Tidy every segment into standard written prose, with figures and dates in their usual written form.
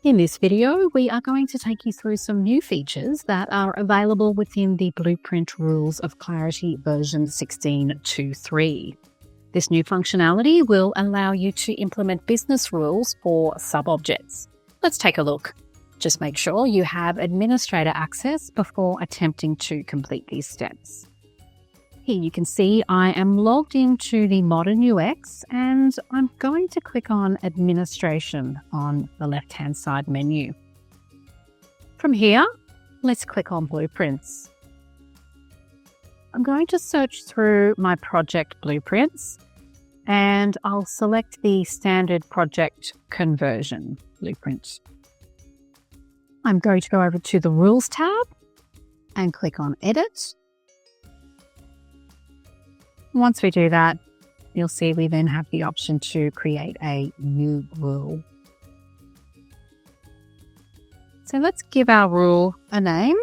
In this video, we are going to take you through some new features that are available within the Blueprint Rules of Clarity version 16.2.3. This new functionality will allow you to implement business rules for sub-objects. Let's take a look. Just make sure you have administrator access before attempting to complete these steps. Here you can see I am logged into the Modern UX and I'm going to click on Administration on the left-hand side menu. From here, let's click on Blueprints. I'm going to search through my project blueprints and I'll select the Standard Project Conversion blueprint. I'm going to go over to the Rules tab and click on Edit. Once we do that, you'll see we then have the option to create a new rule. So let's give our rule a name.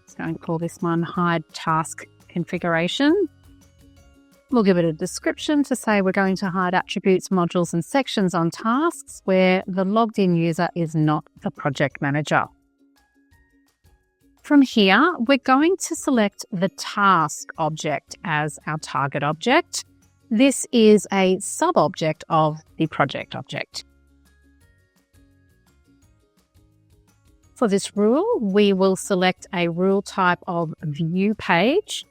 Let's go and call this one Hide Task Configuration. We'll give it a description to say we're going to hide attributes, modules, and sections on tasks where the logged in user is not the project manager. From here, we're going to select the task object as our target object. This is a sub-object of the project object. For this rule, we will select a rule type of view page.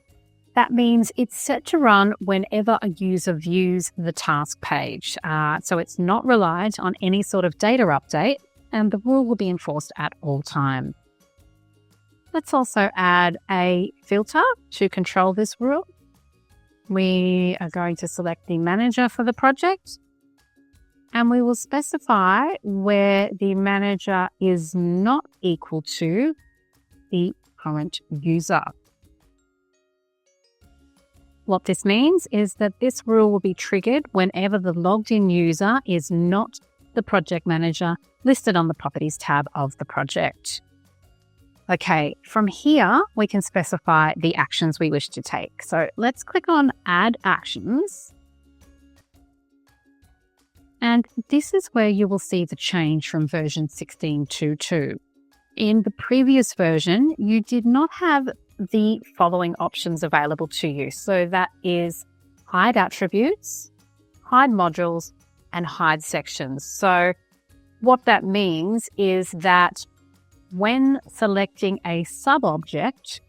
That means it's set to run whenever a user views the task page. So it's not reliant on any sort of data update, and the rule will be enforced at all times. Let's also add a filter to control this rule. We are going to select the manager for the project, and we will specify where the manager is not equal to the current user. What this means is that this rule will be triggered whenever the logged in user is not the project manager listed on the Properties tab of the project. Okay, from here, we can specify the actions we wish to take. So let's click on Add Actions. And this is where you will see the change from version 16.2.2. In the previous version, you did not have the following options available to you. So that is hide attributes, hide modules, and hide sections. So what that means is that when selecting a sub-object,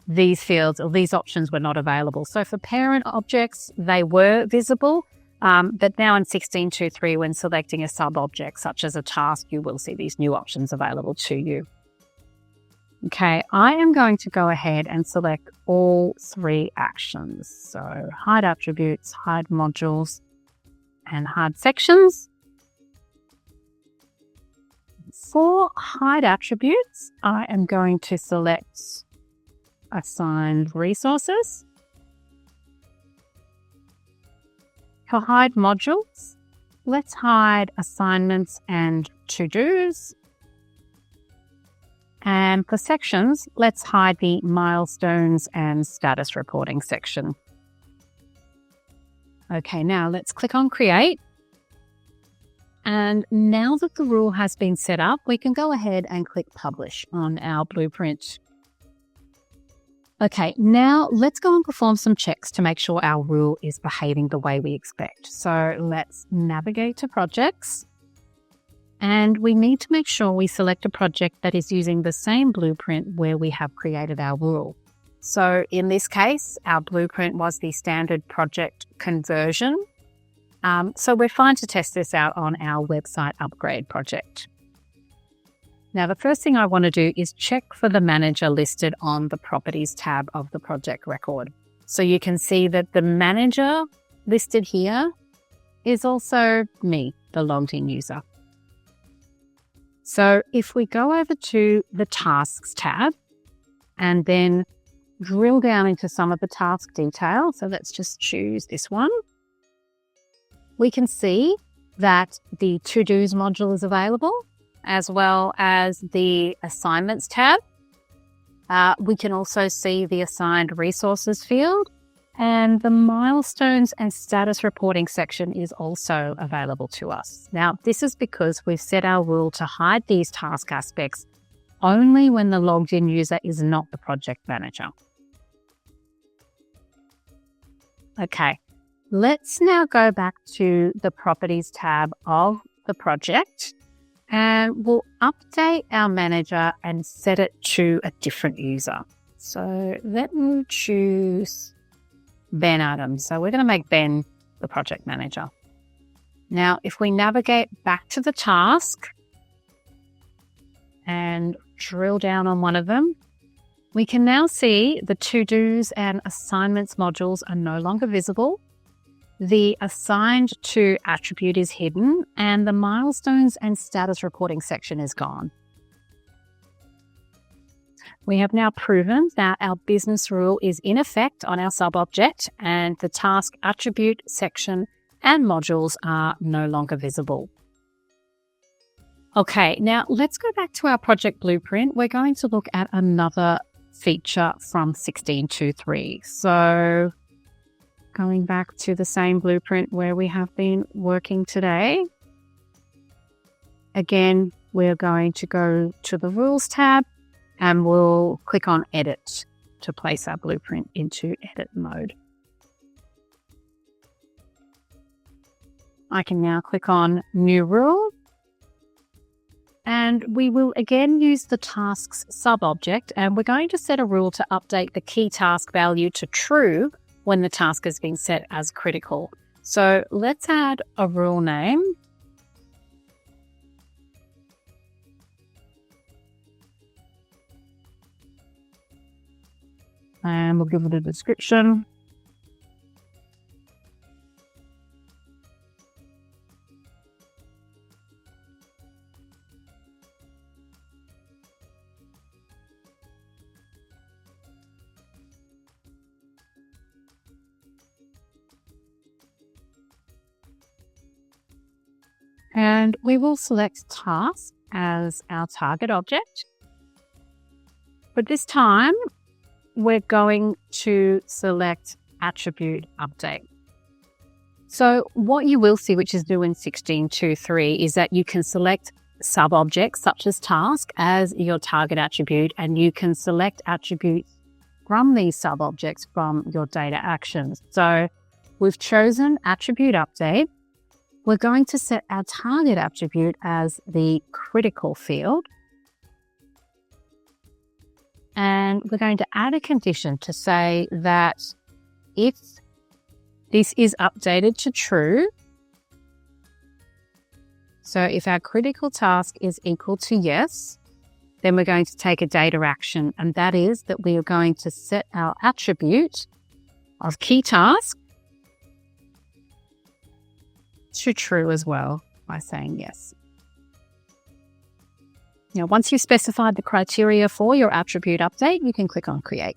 these fields or these options were not available. So for parent objects, they were visible, but now in 16.2.3, when selecting a sub-object such as a task, you will see these new options available to you. Okay, I am going to go ahead and select all three actions. So hide attributes, hide modules, and hide sections. For hide attributes, I am going to select assigned resources. For hide modules, let's hide assignments and to-dos. And for sections, let's hide the milestones and status reporting section. Okay, now let's click on Create. And now that the rule has been set up, we can go ahead and click Publish on our blueprint. Okay, now let's go and perform some checks to make sure our rule is behaving the way we expect. So let's navigate to Projects. And we need to make sure we select a project that is using the same blueprint where we have created our rule. So in this case, our blueprint was the Standard Project Conversion. So we're fine to test this out on our website upgrade project. Now, the first thing I want to do is check for the manager listed on the Properties tab of the project record. So you can see that the manager listed here is also me, the logged in user. So if we go over to the Tasks tab and then drill down into some of the task detail, so let's just choose this one. We can see that the to-dos module is available, as well as the Assignments tab. We can also see the Assigned Resources field, And the milestones and status reporting section is also available to us. Now, this is because we've set our rule to hide these task aspects only when the logged in user is not the project manager. Okay, let's now go back to the properties tab of the project, and we'll update our manager and set it to a different user. So let me choose Ben Adams. So we're going to make Ben the project manager. Now, if we navigate back to the task and drill down on one of them, we can now see the to-dos and assignments modules are no longer visible. The assigned to attribute is hidden, and the milestones and status reporting section is gone. We have now proven that our business rule is in effect on our sub-object, and the task attribute section and modules are no longer visible. Okay, now let's go back to our project blueprint. We're going to look at another feature from 16.2.3. So going back to the same blueprint where we have been working today. Again, we're going to go to the Rules tab and we'll click on Edit to place our blueprint into edit mode. I can now click on New Rule, and we will again use the tasks sub-object, and we're going to set a rule to update the key task value to true when the task has been set as critical. So let's add a rule name. And we'll give it a description. And we will select task as our target object. But this time, we're going to select attribute update. So what you will see, which is new in 16.2.3, is that you can select sub-objects such as task as your target attribute, and you can select attributes from these sub-objects from your data actions. So we've chosen attribute update. We're going to set our target attribute as the critical field. And we're going to add a condition to say that if this is updated to true, so if our critical task is equal to yes, then we're going to take a data action, and that is that we are going to set our attribute of key task to true as well by saying yes. Now, once you've specified the criteria for your attribute update, you can click on Create.